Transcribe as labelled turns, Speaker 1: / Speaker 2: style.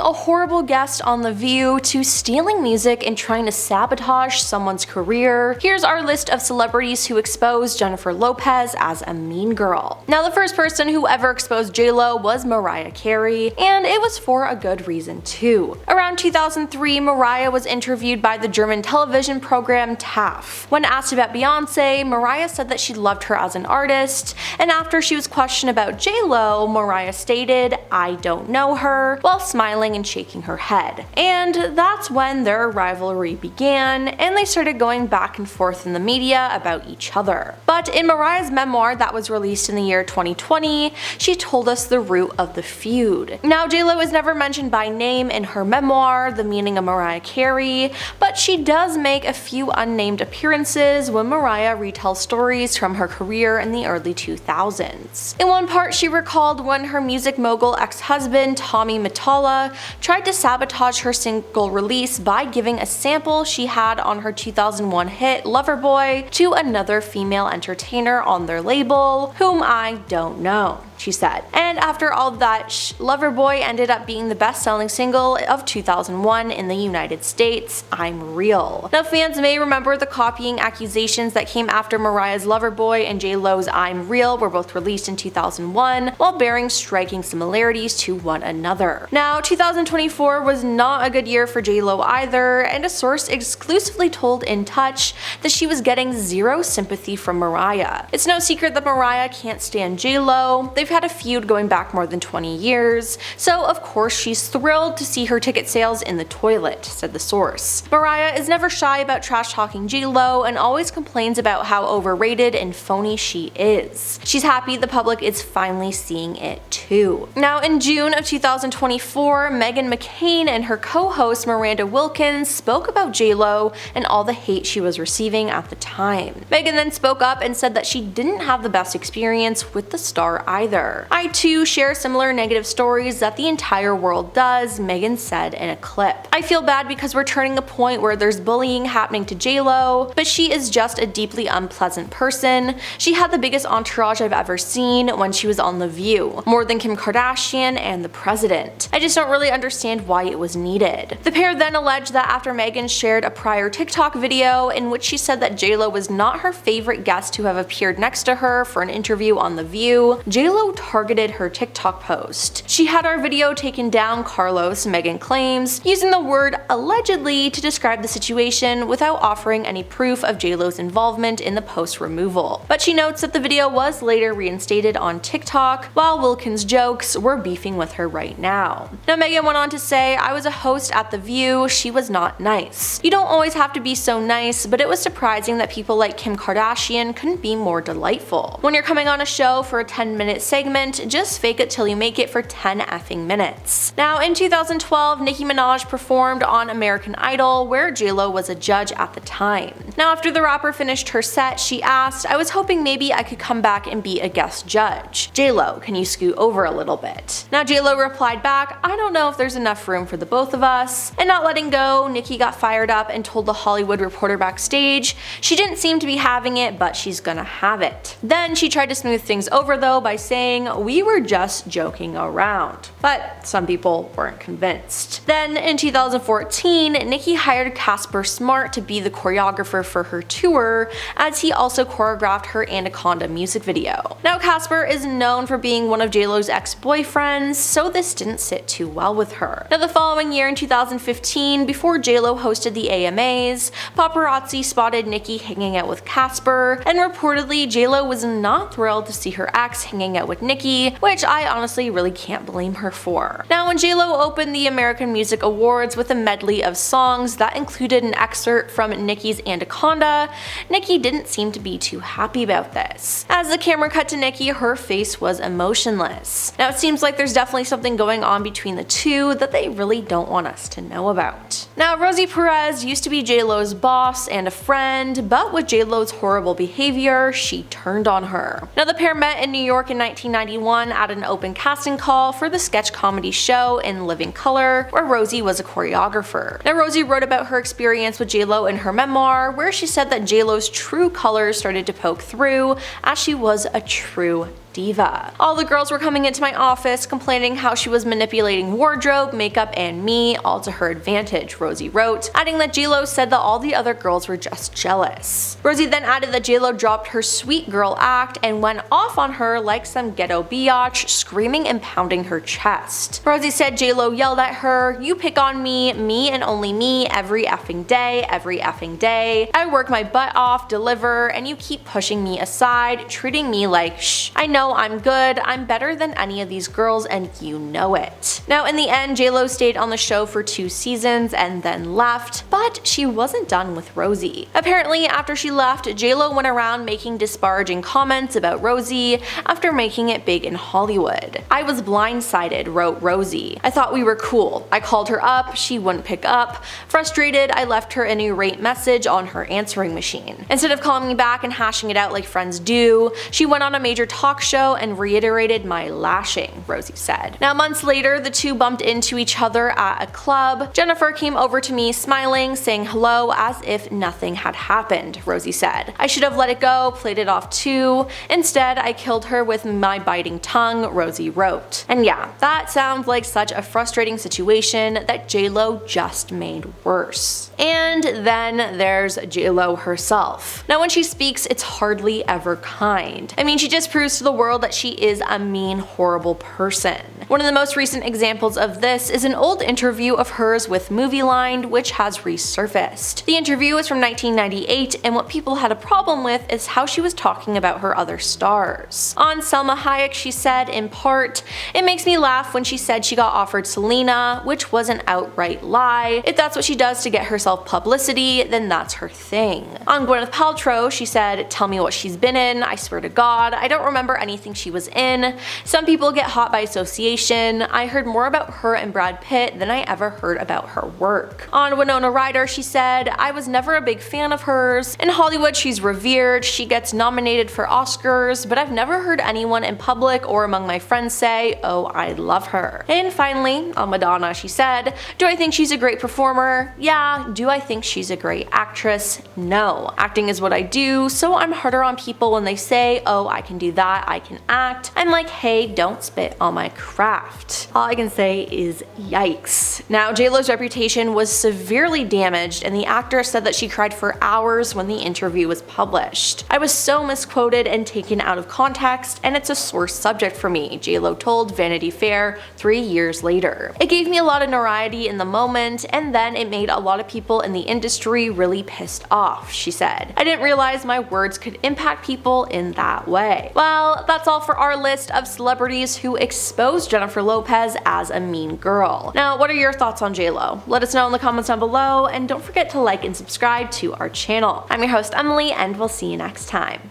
Speaker 1: a horrible guest on The View to stealing music and trying to sabotage someone's career, here's our list of celebrities who exposed Jennifer Lopez as a mean girl. Now, the first person who ever exposed J.Lo was Mariah Carey, and it was for a good reason too. Around 2003, Mariah was interviewed by the German television program TAF. When asked about Beyonce, Mariah said that she loved her as an artist, and after she was questioned about J.Lo, Mariah stated, "I don't know her," while smiling and shaking her head. And that's when their rivalry began, and they started going back and forth in the media about each other. But in Mariah's memoir that was released in the year 2020, she told us the root of the feud. Now, J.Lo is never mentioned by name in her memoir, The Meaning of Mariah Carey, but she does make a few unnamed appearances when Mariah retells stories from her career in the early 2000s. In one part, she recalled when her music mogul ex-husband, Tommy Mottola, tried to sabotage her single release by giving a sample she had on her 2001 hit Loverboy to another female entertainer on their label, whom I don't know, she said. And after all that, Loverboy ended up being the best-selling single of 2001 in the United States. I'm real. Now, fans may remember the copying accusations that came after Mariah's Loverboy and J.Lo's I'm Real were both released in 2001, while bearing striking similarities to one another. Now, 2024 was not a good year for J.Lo either, and a source exclusively told In Touch that she was getting zero sympathy from Mariah. It's no secret that Mariah can't stand J.Lo. They've had a feud going back more than 20 years, so of course she's thrilled to see her ticket sales in the toilet, said the source. Mariah is never shy about trash-talking J.Lo and always complains about how overrated and phony she is. She's happy the public is finally seeing it too. Now, in June of 2024, Meghan McCain and her co-host Miranda Wilkins spoke about J.Lo and all the hate she was receiving at the time. Meghan then spoke up and said that she didn't have the best experience with the star either. "I too share similar negative stories that the entire world does," Meghan said in a clip. "I feel bad because we're turning a point where there's bullying happening to J.Lo, but she is just a deeply unpleasant person. She had the biggest entourage I've ever seen when she was on The View, more than Kim Kardashian and the president. I just don't really understand why it was needed." The pair then alleged that after Meghan shared a prior TikTok video in which she said that J.Lo was not her favorite guest to have appeared next to her for an interview on The View, J.Lo targeted her TikTok post. "She had our video taken down, Carlos," Meghan claims, using the word allegedly to describe the situation without offering any proof of J.Lo's involvement in the post removal. But she notes that the video was later reinstated on TikTok, while Wilkins jokes, "We're beefing with her right now." Now, Meghan went on to say, "I was a host at The View. She was not nice. You don't always have to be so nice, but it was surprising that people like Kim Kardashian couldn't be more delightful. When you're coming on a show for a 10-minute segment, just fake it till you make it for 10 effing minutes." Now, in 2012, Nicki Minaj performed on American Idol, where J.Lo was a judge at the time. Now, after the rapper finished her set, she asked, "I was hoping maybe I could come back and be a guest judge. J.Lo, can you scoot over a little bit?" Now, J.Lo replied back, "I don't know if there's enough room for the both of us." And not letting go, Nicki got fired up and told the Hollywood Reporter backstage she didn't seem to be having it, but she's gonna have it. Then she tried to smooth things over though by saying, "We were just joking around." But some people weren't convinced. Then in 2014, Nicki hired Casper Smart to be the choreographer for her tour, as he also choreographed her Anaconda music video. Now, Casper is known for being one of J.Lo's ex-boyfriends, so this didn't sit too well with her. Now, the following year in 2015, before J.Lo hosted the AMAs, paparazzi spotted Nicki hanging out with Casper, and reportedly J.Lo was not thrilled to see her ex hanging out with Nicki, which I honestly really can't blame her for. Now, when J.Lo opened the American Music Awards with a medley of songs that included an excerpt from Nicki's Anaconda, Nicki didn't seem to be too happy about this. As the camera cut to Nicki, her face was emotionless. Now, it seems like there's definitely something going on between the two that they really don't want us to know about. Now, Rosie Perez used to be J.Lo's boss and a friend, but with J.Lo's horrible behavior, she turned on her. Now, the pair met in New York in 1991 at an open casting call for the sketch comedy show In Living Color, where Rosie was a choreographer. Now, Rosie wrote about her experience with J.Lo in her memoir, where she said that J.Lo's true colors started to poke through as she was a true diva. All the girls were coming into my office complaining how she was manipulating wardrobe, makeup, and me, all to her advantage, Rosie wrote, adding that J.Lo said that all the other girls were just jealous. Rosie then added that J.Lo dropped her sweet girl act and went off on her like some ghetto biatch, screaming and pounding her chest. Rosie said J.Lo yelled at her, "You pick on me and only me every effing day, every effing day. I work my butt off, deliver, and you keep pushing me aside, treating me like shh. I know I'm good, I'm better than any of these girls and you know it." Now in the end, J.Lo stayed on the show for 2 seasons and then left, but she wasn't done with Rosie. Apparently after she left, J.Lo went around making disparaging comments about Rosie after making it big in Hollywood. "I was blindsided," wrote Rosie. "I thought we were cool. I called her up, she wouldn't pick up. Frustrated, I left her an irate message on her answering machine. Instead of calling me back and hashing it out like friends do, she went on a major talk show and reiterated my lashing," Rosie said. Now months later, the two bumped into each other at a club. Jennifer came over to me smiling, saying hello as if nothing had happened, Rosie said. "I should have let it go, played it off too. Instead, I killed her with my biting tongue," Rosie wrote. And yeah, that sounds like such a frustrating situation that J.Lo just made worse. And then there's J.Lo herself. Now when she speaks, it's hardly ever kind. I mean, she just proves to the world that she is a mean, horrible person. One of the most recent examples of this is an old interview of hers with Movieline, which has resurfaced. The interview is from 1998, and what people had a problem with is how she was talking about her other stars. On Selma Hayek, she said, in part, "It makes me laugh when she said she got offered Selena, which was an outright lie. If that's what she does to get herself publicity, then that's her thing." On Gwyneth Paltrow, she said, "Tell me what she's been in, I swear to God, I don't remember anything she was in. Some people get hot by association. I heard more about her and Brad Pitt than I ever heard about her work." On Winona Ryder, she said, "I was never a big fan of hers. In Hollywood, she's revered, she gets nominated for Oscars, but I've never heard anyone in public or among my friends say, oh, I love her." And finally, on Madonna, she said, "Do I think she's a great performer? Yeah. Do I think she's a great actress? No. Acting is what I do, so I'm harder on people when they say, oh, I can do that, I can act. I'm like, hey, don't spit on my craft." All I can say is yikes. Now, J.Lo's reputation was severely damaged, and the actress said that she cried for hours when the interview was published. "I was so misquoted and taken out of context, and it's a sore subject for me," J.Lo told Vanity Fair 3 years later. "It gave me a lot of notoriety in the moment, and then it made a lot of people in the industry really pissed off," she said. "I didn't realize my words could impact people in that way." Well, that's all for our list of celebrities who exposed Jennifer Lopez as a mean girl. Now, what are your thoughts on J.Lo? Let us know in the comments down below, and don't forget to like and subscribe to our channel. I'm your host, Emily, and we'll see you next time.